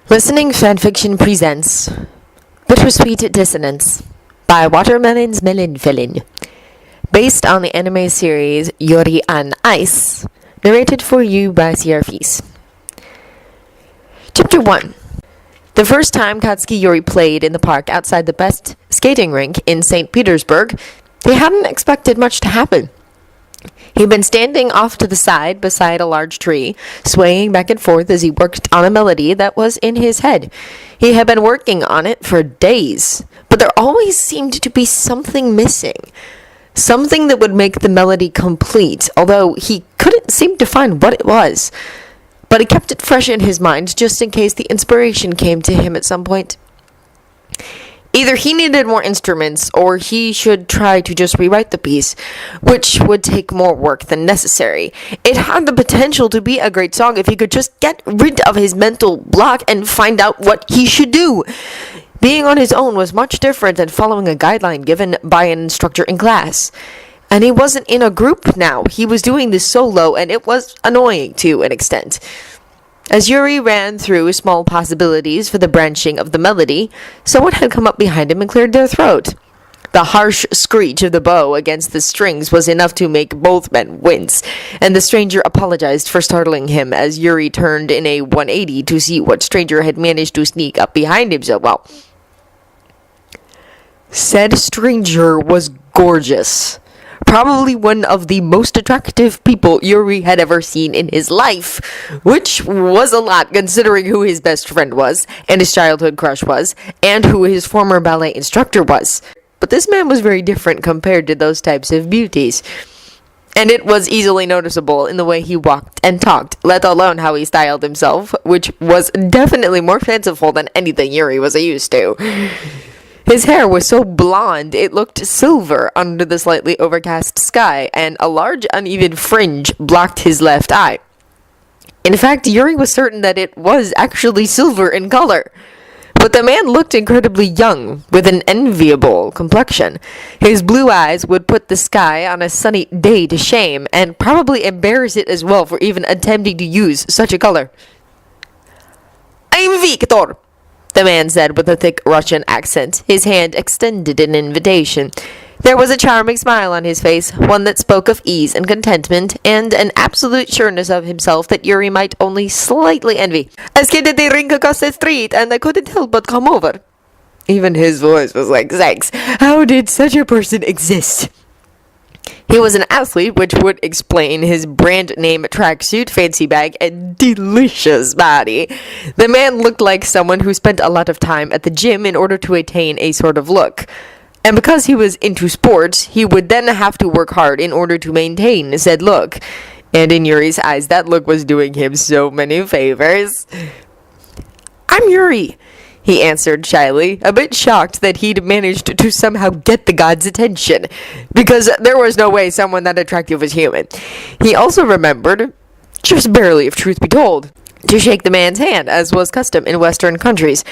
Listening Fanfiction presents Bittersweet Dissonance by Watermelon's Melon Villain, based on the anime series Yuuri on Ice, narrated for you by CRFees. Chapter 1. The first time Katsuki Yuuri played in the park outside the best skating rink in St. Petersburg, he hadn't expected much to happen. He'd been standing off to the side beside a large tree, swaying back and forth as he worked on a melody that was in his head. He had been working on it for days, but there always seemed to be something missing. Something that would make the melody complete, although he couldn't seem to find what it was. But he kept it fresh in his mind just in case the inspiration came to him at some point. Either he needed more instruments, or he should try to just rewrite the piece, which would take more work than necessary. It had the potential to be a great song if he could just get rid of his mental block and find out what he should do. Being on his own was much different than following a guideline given by an instructor in class. And he wasn't in a group now. He was doing this solo, and it was annoying to an extent. As Yuuri ran through small possibilities for the branching of the melody, someone had come up behind him and cleared their throat. The harsh screech of the bow against the strings was enough to make both men wince, and the stranger apologized for startling him as Yuuri turned in a 180 to see what stranger had managed to sneak up behind him so well. Said stranger was gorgeous. Probably one of the most attractive people Yuuri had ever seen in his life, which was a lot considering who his best friend was, and his childhood crush was, and who his former ballet instructor was. But this man was very different compared to those types of beauties. And it was easily noticeable in the way he walked and talked, let alone how he styled himself, which was definitely more fanciful than anything Yuuri was used to. His hair was so blonde it looked silver under the slightly overcast sky, and a large uneven fringe blocked his left eye. In fact, Yuuri was certain that it was actually silver in color. But the man looked incredibly young, with an enviable complexion. His blue eyes would put the sky on a sunny day to shame, and probably embarrass it as well for even attempting to use such a color. "I'm Victor," the man said with a thick Russian accent, his hand extended in invitation. There was a charming smile on his face, one that spoke of ease and contentment, and an absolute sureness of himself that Yuuri might only slightly envy. "I skated the rink across the street, and I couldn't help but come over." Even his voice was like, "Thanks. How did such a person exist?" He was an athlete, which would explain his brand name tracksuit, fancy bag, and delicious body. The man looked like someone who spent a lot of time at the gym in order to attain a sort of look. And because he was into sports, he would then have to work hard in order to maintain said look. And in Yuri's eyes, that look was doing him so many favors. "I'm Yuuri," he answered shyly, a bit shocked that he'd managed to somehow get the god's attention, because there was no way someone that attractive was human. He also remembered, just barely if truth be told, to shake the man's hand, as was custom in Western countries.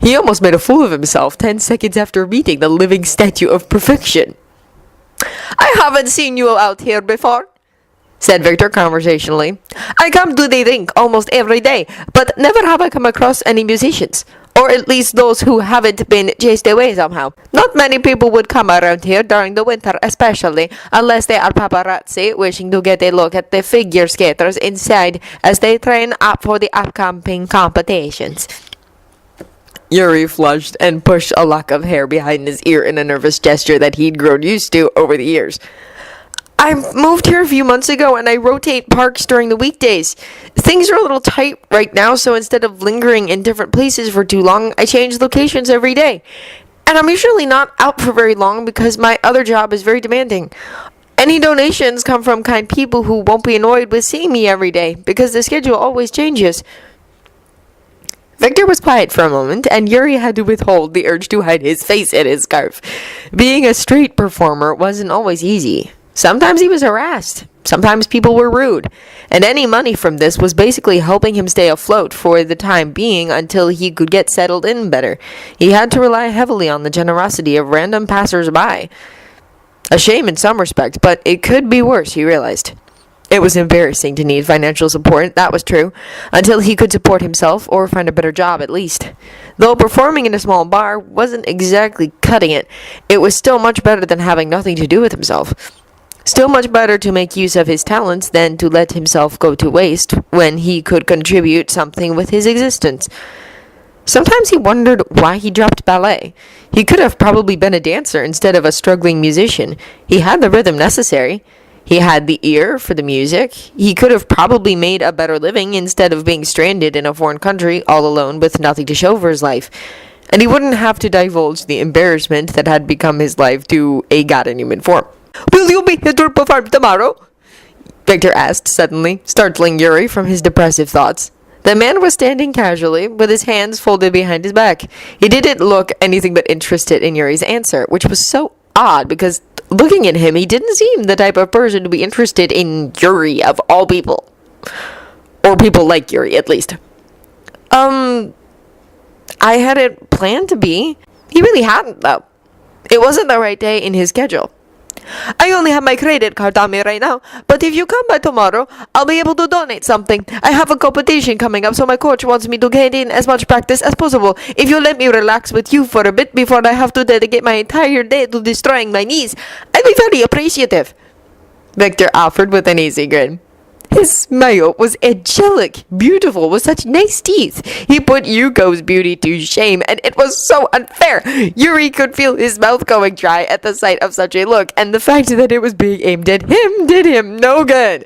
He almost made a fool of himself 10 seconds after meeting the living statue of perfection. "I haven't seen you out here before," said Victor conversationally. "I come to the rink almost every day, but never have I come across any musicians. Or at least those who haven't been chased away somehow. Not many people would come around here during the winter especially, unless they are paparazzi wishing to get a look at the figure skaters inside as they train up for the upcoming competitions." Yuuri flushed and pushed a lock of hair behind his ear in a nervous gesture that he'd grown used to over the years. "I moved here a few months ago, and I rotate parks during the weekdays. Things are a little tight right now, so instead of lingering in different places for too long, I change locations every day. And I'm usually not out for very long because my other job is very demanding. Any donations come from kind people who won't be annoyed with seeing me every day, because the schedule always changes." Victor was quiet for a moment, and Yuuri had to withhold the urge to hide his face in his scarf. Being a street performer wasn't always easy. Sometimes he was harassed. Sometimes people were rude. And any money from this was basically helping him stay afloat for the time being until he could get settled in better. He had to rely heavily on the generosity of random passers-by. A shame in some respect, but it could be worse, he realized. It was embarrassing to need financial support, that was true, until he could support himself or find a better job at least. Though performing in a small bar wasn't exactly cutting it, it was still much better than having nothing to do with himself. Still much better to make use of his talents than to let himself go to waste when he could contribute something with his existence. Sometimes he wondered why he dropped ballet. He could have probably been a dancer instead of a struggling musician. He had the rhythm necessary. He had the ear for the music. He could have probably made a better living instead of being stranded in a foreign country all alone with nothing to show for his life. And he wouldn't have to divulge the embarrassment that had become his life to a god in human form. "Will you be here to perform tomorrow?" Victor asked suddenly, startling Yuuri from his depressive thoughts. The man was standing casually, with his hands folded behind his back. He didn't look anything but interested in Yuri's answer, which was so odd because looking at him, he didn't seem the type of person to be interested in Yuuri of all people. Or people like Yuuri, at least. I hadn't planned to be. He really hadn't, though. It wasn't the right day in his schedule. "I only have my credit card on me right now, but if you come by tomorrow, I'll be able to donate something. I have a competition coming up, so my coach wants me to get in as much practice as possible. If you let me relax with you for a bit before I have to dedicate my entire day to destroying my knees, I'd be very appreciative," Victor offered with an easy grin. His smile was angelic, beautiful, with such nice teeth. He put Yuko's beauty to shame, and it was so unfair. Yuuri could feel his mouth going dry at the sight of such a look, and the fact that it was being aimed at him did him no good.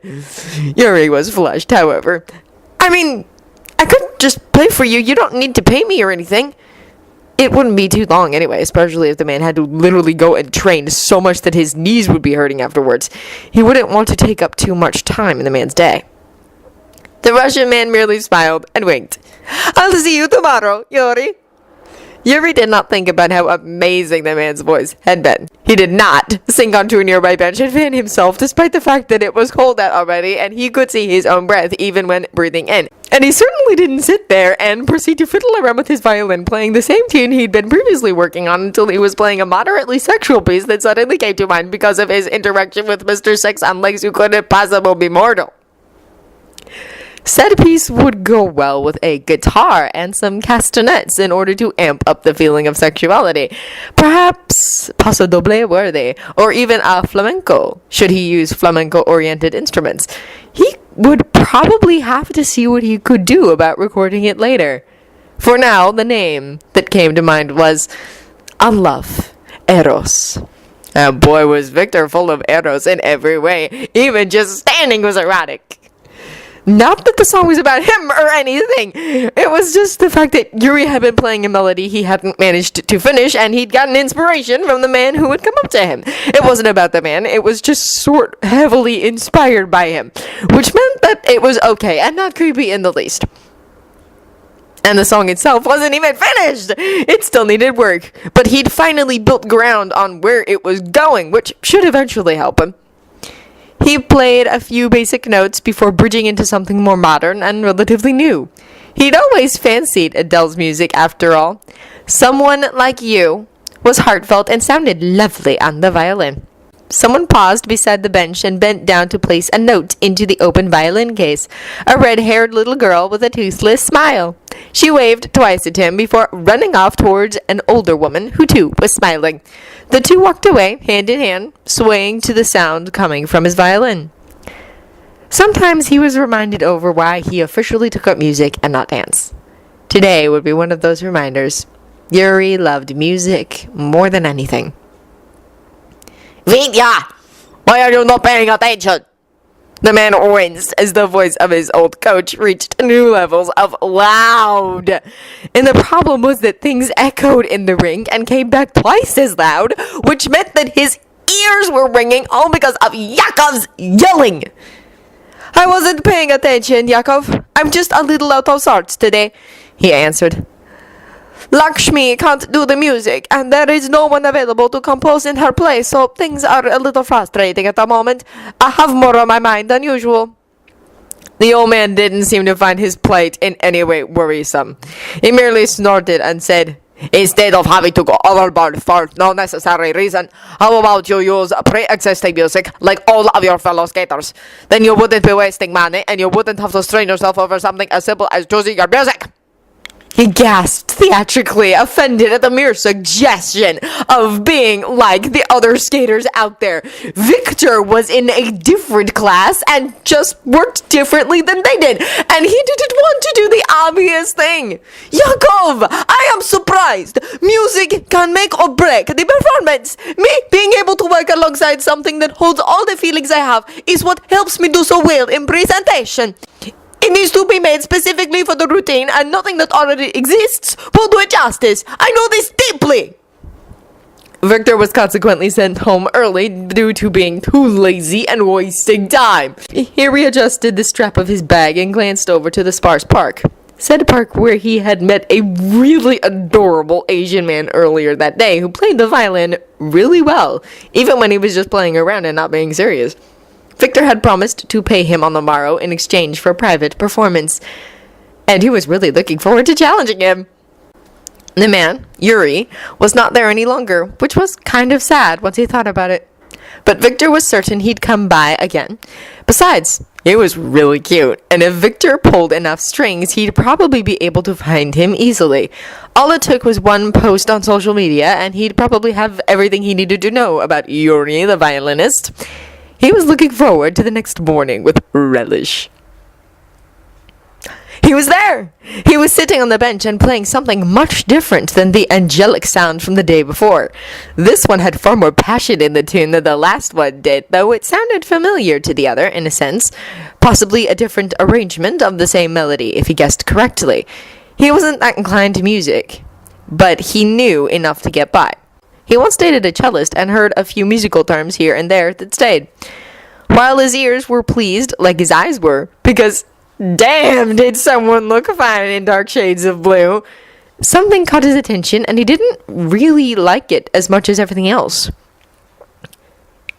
Yuuri was flushed, however. "I mean, I could just play for you. You don't need to pay me or anything." It wouldn't be too long anyway, especially if the man had to literally go and train so much that his knees would be hurting afterwards. He wouldn't want to take up too much time in the man's day. The Russian man merely smiled and winked. "I'll see you tomorrow, Yuuri." Yuuri did not think about how amazing the man's voice had been. He did not sink onto a nearby bench and fan himself, despite the fact that it was cold out already and he could see his own breath even when breathing in. And he certainly didn't sit there and proceed to fiddle around with his violin, playing the same tune he'd been previously working on until he was playing a moderately sexual piece that suddenly came to mind because of his interaction with Mr. Sex on legs who couldn't possibly be mortal. Said piece would go well with a guitar and some castanets in order to amp up the feeling of sexuality. Perhaps paso doble worthy, or even a flamenco, should he use flamenco-oriented instruments. He would probably have to see what he could do about recording it later. For now, the name that came to mind was Unlove, Eros. And boy, was Victor full of Eros in every way. Even just standing was erotic. Not that the song was about him or anything. It was just the fact that Yuuri had been playing a melody he hadn't managed to finish, and he'd gotten inspiration from the man who had come up to him. It wasn't about the man. It was just sort heavily inspired by him, which meant that it was okay and not creepy in the least. And the song itself wasn't even finished. It still needed work, but he'd finally built ground on where it was going, which should eventually help him. He played a few basic notes before bridging into something more modern and relatively new. He'd always fancied Adele's music, after all. Someone Like You was heartfelt and sounded lovely on the violin. Someone paused beside the bench and bent down to place a note into the open violin case. A red-haired little girl with a toothless smile. She waved twice at him before running off towards an older woman who too was smiling. The two walked away, hand in hand, swaying to the sound coming from his violin. Sometimes he was reminded over why he officially took up music and not dance. Today would be one of those reminders. Yuuri loved music more than anything. "Vitya! Why are you not paying attention?" The man winced as the voice of his old coach reached new levels of loud. And the problem was that things echoed in the rink and came back twice as loud, which meant that his ears were ringing all because of Yakov's yelling. "I wasn't paying attention, Yakov. I'm just a little out of sorts today," he answered. "Lakshmi can't do the music, and there is no one available to compose in her place, so things are a little frustrating at the moment. I have more on my mind than usual." The old man didn't seem to find his plight in any way worrisome. He merely snorted and said, Instead of having to go overboard for no necessary reason, how about you use pre-existing music like all of your fellow skaters? Then you wouldn't be wasting money and you wouldn't have to strain yourself over something as simple as choosing your music. He gasped theatrically, offended at the mere suggestion of being like the other skaters out there. Victor was in a different class and just worked differently than they did, and he didn't want to do the obvious thing. Yakov, I am surprised. Music can make or break the performance. Me being able to work alongside something that holds all the feelings I have is what helps me do so well in presentation. It needs to be made specifically for the routine, and nothing that already exists will do it justice. I know this deeply. Victor was consequently sent home early due to being too lazy and wasting time. He readjusted the strap of his bag and glanced over to the sparse park. Said park where he had met a really adorable Asian man earlier that day who played the violin really well, even when he was just playing around and not being serious. Victor had promised to pay him on the morrow in exchange for a private performance, and he was really looking forward to challenging him. The man, Yuuri, was not there any longer, which was kind of sad once he thought about it. But Victor was certain he'd come by again. Besides, he was really cute, and if Victor pulled enough strings, he'd probably be able to find him easily. All it took was one post on social media, and he'd probably have everything he needed to know about Yuuri, the violinist. He was looking forward to the next morning with relish. He was there! He was sitting on the bench and playing something much different than the angelic sound from the day before. This one had far more passion in the tune than the last one did, though it sounded familiar to the other, in a sense. Possibly a different arrangement of the same melody, if he guessed correctly. He wasn't that inclined to music, but he knew enough to get by. He once dated a cellist and heard a few musical terms here and there that stayed. While his ears were pleased, like his eyes were, because damn did someone look fine in dark shades of blue, something caught his attention and he didn't really like it as much as everything else.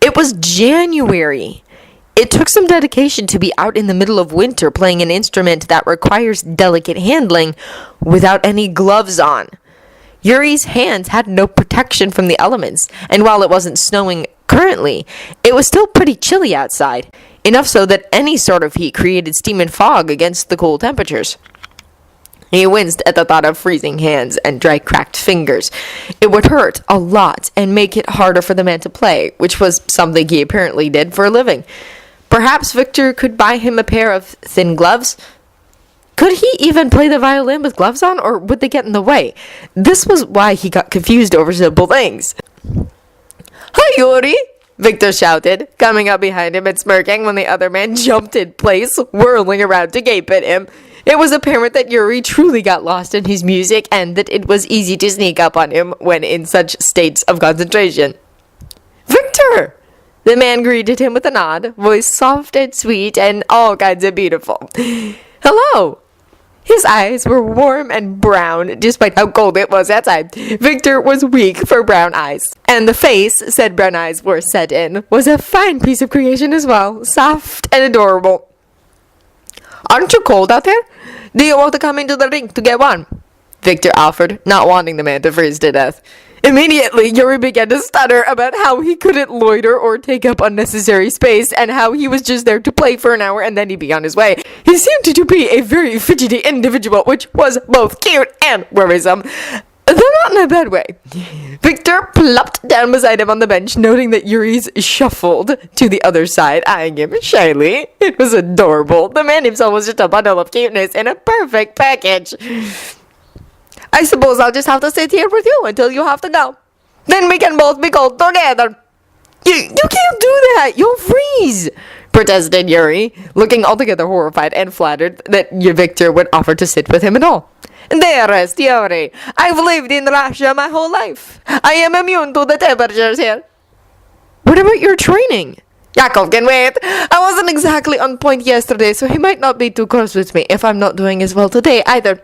It was January. It took some dedication to be out in the middle of winter playing an instrument that requires delicate handling without any gloves on. Yuuri's hands had no protection from the elements, and while it wasn't snowing currently, it was still pretty chilly outside, enough so that any sort of heat created steam and fog against the cool temperatures. He winced at the thought of freezing hands and dry cracked fingers. It would hurt a lot and make it harder for the man to play, which was something he apparently did for a living. Perhaps Victor could buy him a pair of thin gloves. Could he even play the violin with gloves on, or would they get in the way? This was why he got confused over simple things. "Hi, Yuuri!" Victor shouted, coming up behind him and smirking when the other man jumped in place, whirling around to gape at him. It was apparent that Yuuri truly got lost in his music and that it was easy to sneak up on him when in such states of concentration. "Victor!" The man greeted him with a nod, voice soft and sweet and all kinds of beautiful. "Hello!" His eyes were warm and brown, despite how cold it was outside. Victor was weak for brown eyes. And the face, said brown eyes were set in, was a fine piece of creation as well, soft and adorable. "Aren't you cold out there? Do you want to come into the rink to get warm?" Victor offered, not wanting the man to freeze to death. Immediately, Yuuri began to stutter about how he couldn't loiter or take up unnecessary space, and how he was just there to play for an hour and then he'd be on his way. He seemed to be a very fidgety individual, which was both cute and worrisome, though not in a bad way. Victor plopped down beside him on the bench, noting that Yuuri's shuffled to the other side, eyeing him shyly. It was adorable. The man himself was just a bundle of cuteness in a perfect package. "I suppose I'll just have to sit here with you until you have to go. Then we can both be cold together." You can't do that! You'll freeze! Protested Yuuri, looking altogether horrified and flattered that Victor would offer to sit with him at all. "Dearest Yuuri, I've lived in Russia my whole life. I am immune to the temperatures here." "What about your training?" "Yakov can wait. I wasn't exactly on point yesterday, so he might not be too close with me if I'm not doing as well today either."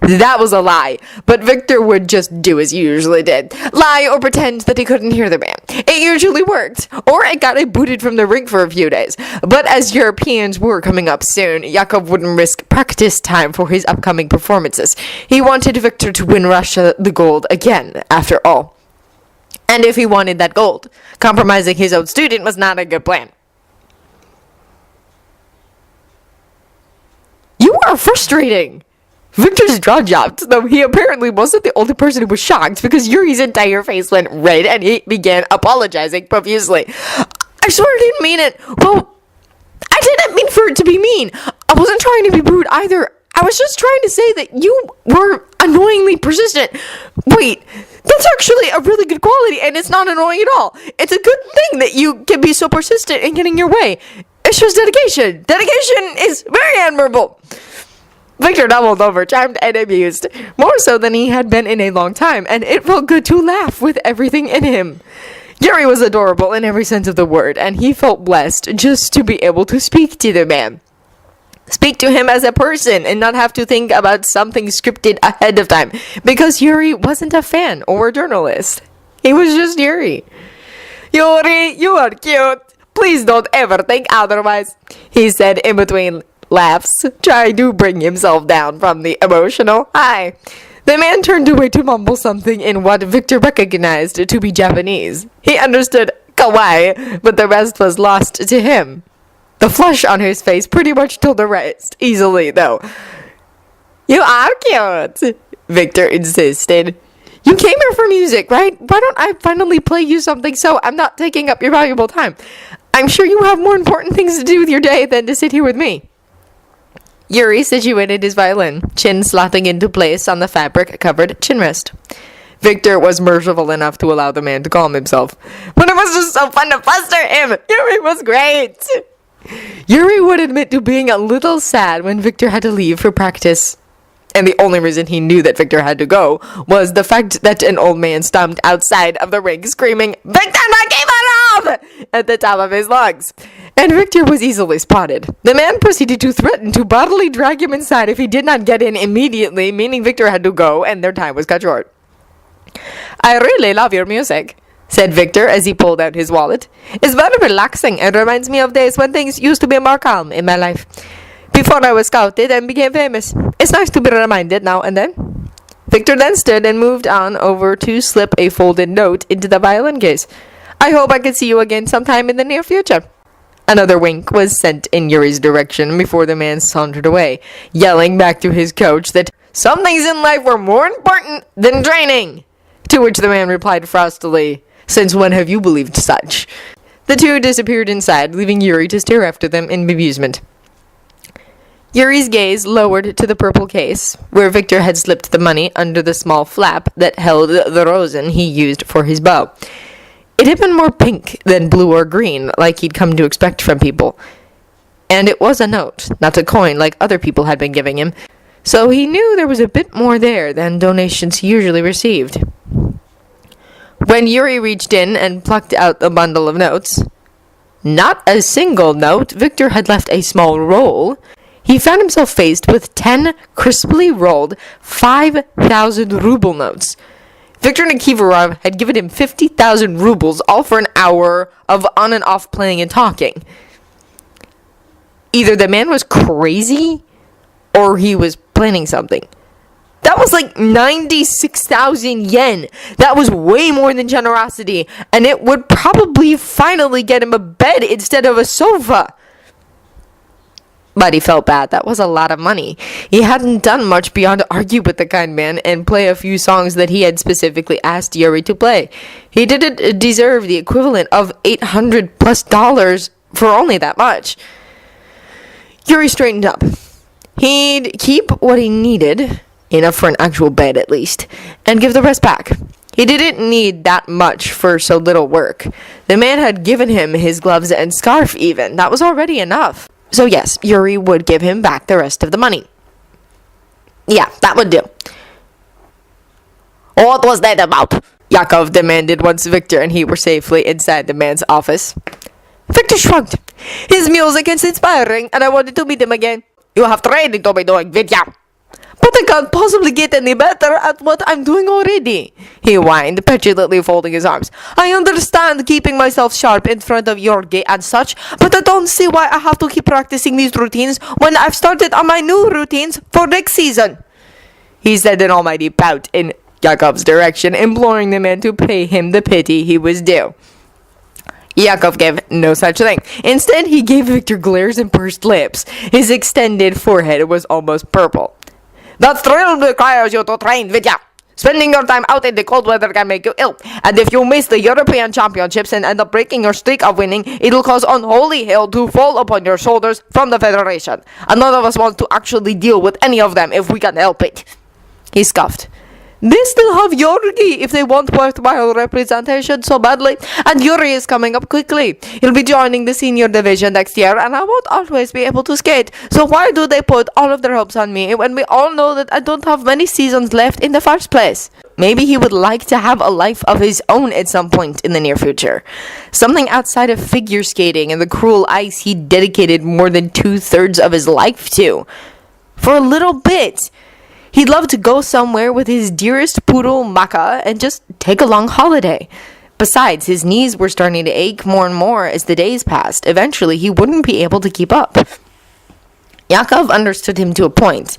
That was a lie, but Victor would just do as he usually did. Lie or pretend that he couldn't hear the man. It usually worked, or it got him booted from the rink for a few days. But as Europeans were coming up soon, Jakub wouldn't risk practice time for his upcoming performances. He wanted Victor to win Russia the gold again, after all. And if he wanted that gold, compromising his own student was not a good plan. You are frustrating! Victor's jaw dropped, though he apparently wasn't the only person who was shocked, because Yuuri's entire face went red and he began apologizing profusely. I swear I didn't mean it. Well, I didn't mean for it to be mean. I wasn't trying to be rude either. I was just trying to say that you were annoyingly persistent. Wait, that's actually a really good quality, and it's not annoying at all. It's a good thing that you can be so persistent in getting your way. It shows dedication. Dedication is very admirable. Victor doubled over, charmed and amused, more so than he had been in a long time, and it felt good to laugh with everything in him. Yuuri was adorable in every sense of the word, and he felt blessed just to be able to speak to the man. Speak to him as a person and not have to think about something scripted ahead of time, because Yuuri wasn't a fan or a journalist. He was just Yuuri. Yuuri, you are cute. Please don't ever think otherwise, he said in between laughs, trying to bring himself down from the emotional high. The man turned away to mumble something in what Victor recognized to be Japanese. He understood kawaii, but the rest was lost to him. The flush on his face pretty much told the rest, easily though. You are cute, Victor insisted. You came here for music, right? Why don't I finally play you something so I'm not taking up your valuable time? I'm sure you have more important things to do with your day than to sit here with me. Yuuri situated his violin, chin slotting into place on the fabric-covered chin rest. Victor was merciful enough to allow the man to calm himself. But it was just so fun to fluster him! Yuuri was great! Yuuri would admit to being a little sad when Victor had to leave for practice. And the only reason he knew that Victor had to go was the fact that an old man stomped outside of the rink screaming, "Victor, not keep it up!" at the top of his lungs. And Victor was easily spotted. The man proceeded to threaten to bodily drag him inside if he did not get in immediately, meaning Victor had to go and their time was cut short. I really love your music, said Victor as he pulled out his wallet. It's very relaxing and reminds me of days when things used to be more calm in my life. Before I was scouted and became famous. It's nice to be reminded now and then. Victor then stood and moved on over to slip a folded note into the violin case. I hope I can see you again sometime in the near future. Another wink was sent in Yuuri's direction before the man sauntered away, yelling back to his coach that some things in life were more important than training. To which the man replied frostily, Since when have you believed such? The two disappeared inside, leaving Yuuri to stare after them in bemusement. Yuuri's gaze lowered to the purple case, where Victor had slipped the money under the small flap that held the rosin he used for his bow. It had been more pink than blue or green, like he'd come to expect from people. And it was a note, not a coin like other people had been giving him, so he knew there was a bit more there than donations he usually received. When Yuuri reached in and plucked out the bundle of notes, not a single note, Victor had left a small roll. He found himself faced with 10 crisply rolled 5,000 ruble notes. Victor Nikiforov had given him 50,000 rubles, all for an hour of on and off playing and talking. Either the man was crazy, or he was planning something. That was like 96,000 yen. That was way more than generosity, and it would probably finally get him a bed instead of a sofa. But he felt bad. That was a lot of money. He hadn't done much beyond argue with the kind man and play a few songs that he had specifically asked Yuuri to play. He didn't deserve the equivalent of $800+ for only that much. Yuuri straightened up. He'd keep what he needed, enough for an actual bed at least, and give the rest back. He didn't need that much for so little work. The man had given him his gloves and scarf even. That was already enough. So yes, Yuuri would give him back the rest of the money. Yeah, that would do. What was that about? Yakov demanded once Victor and he were safely inside the man's office. Victor shrugged. His music is inspiring and I wanted to meet him again. You have training to be doing, Vidya. But I can't possibly get any better at what I'm doing already, he whined, petulantly folding his arms. I understand keeping myself sharp in front of Yuuri and such, but I don't see why I have to keep practicing these routines when I've started on my new routines for next season. He said an almighty pout in Yakov's direction, imploring the man to pay him the pity he was due. Yakov gave no such thing. Instead, he gave Victor glares and pursed lips. His extended forehead was almost purple. That thrill requires you to train, Vidya. Spending your time out in the cold weather can make you ill. And if you miss the European Championships and end up breaking your streak of winning, it'll cause unholy hell to fall upon your shoulders from the Federation. And none of us want to actually deal with any of them if we can help it. He scoffed. They still have Yuuri if they want worthwhile representation so badly, and Yuuri is coming up quickly. He'll be joining the senior division next year, and I won't always be able to skate, so why do they put all of their hopes on me when we all know that I don't have many seasons left in the first place? Maybe he would like to have a life of his own at some point in the near future. Something outside of figure skating and the cruel ice he dedicated more than 2/3 of his life to. For a little bit. He'd love to go somewhere with his dearest poodle, Maka, and just take a long holiday. Besides, his knees were starting to ache more and more as the days passed. Eventually, he wouldn't be able to keep up. Yakov understood him to a point.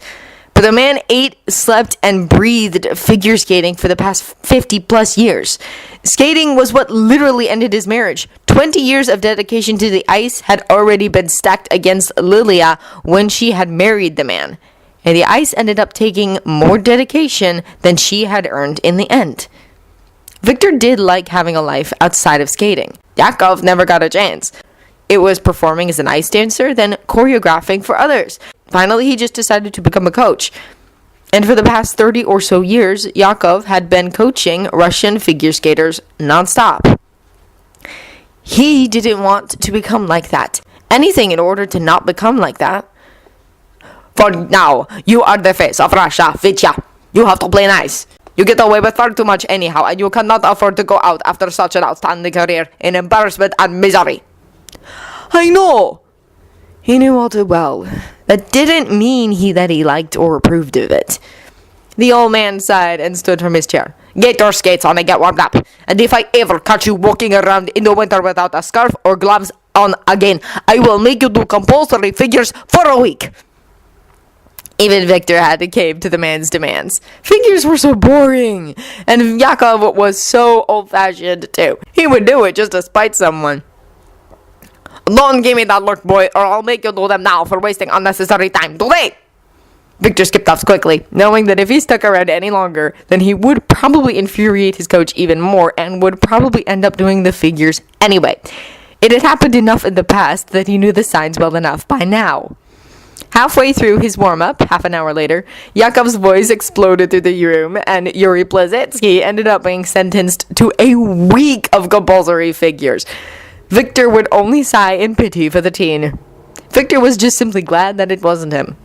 But the man ate, slept, and breathed figure skating for the past 50-plus years. Skating was what literally ended his marriage. 20 years of dedication to the ice had already been stacked against Lilia when she had married the man. And the ice ended up taking more dedication than she had earned in the end. Victor did like having a life outside of skating. Yakov never got a chance. It was performing as an ice dancer, then choreographing for others. Finally, he just decided to become a coach. And for the past 30 or so years, Yakov had been coaching Russian figure skaters nonstop. He didn't want to become like that. Anything in order to not become like that. For now, you are the face of Russia, Vitya. You have to play nice. You get away with far too much anyhow, and you cannot afford to go out after such an outstanding career in embarrassment and misery. I know. He knew all too well. That didn't mean that he liked or approved of it. The old man sighed and stood from his chair. Get your skates on and get warmed up. And if I ever catch you walking around in the winter without a scarf or gloves on again, I will make you do compulsory figures for a week. Even Victor had to cave to the man's demands. Figures were so boring, and Yakov was so old-fashioned too. He would do it just to spite someone. Don't give me that look, boy, or I'll make you do them now for wasting unnecessary time. Do they? Victor skipped off quickly, knowing that if he stuck around any longer, then he would probably infuriate his coach even more and would probably end up doing the figures anyway. It had happened enough in the past that he knew the signs well enough by now. Halfway through his warm-up, half an hour later, Yakov's voice exploded through the room, and Yuuri Plazetsky ended up being sentenced to a week of compulsory figures. Victor would only sigh in pity for the teen. Victor was just simply glad that it wasn't him.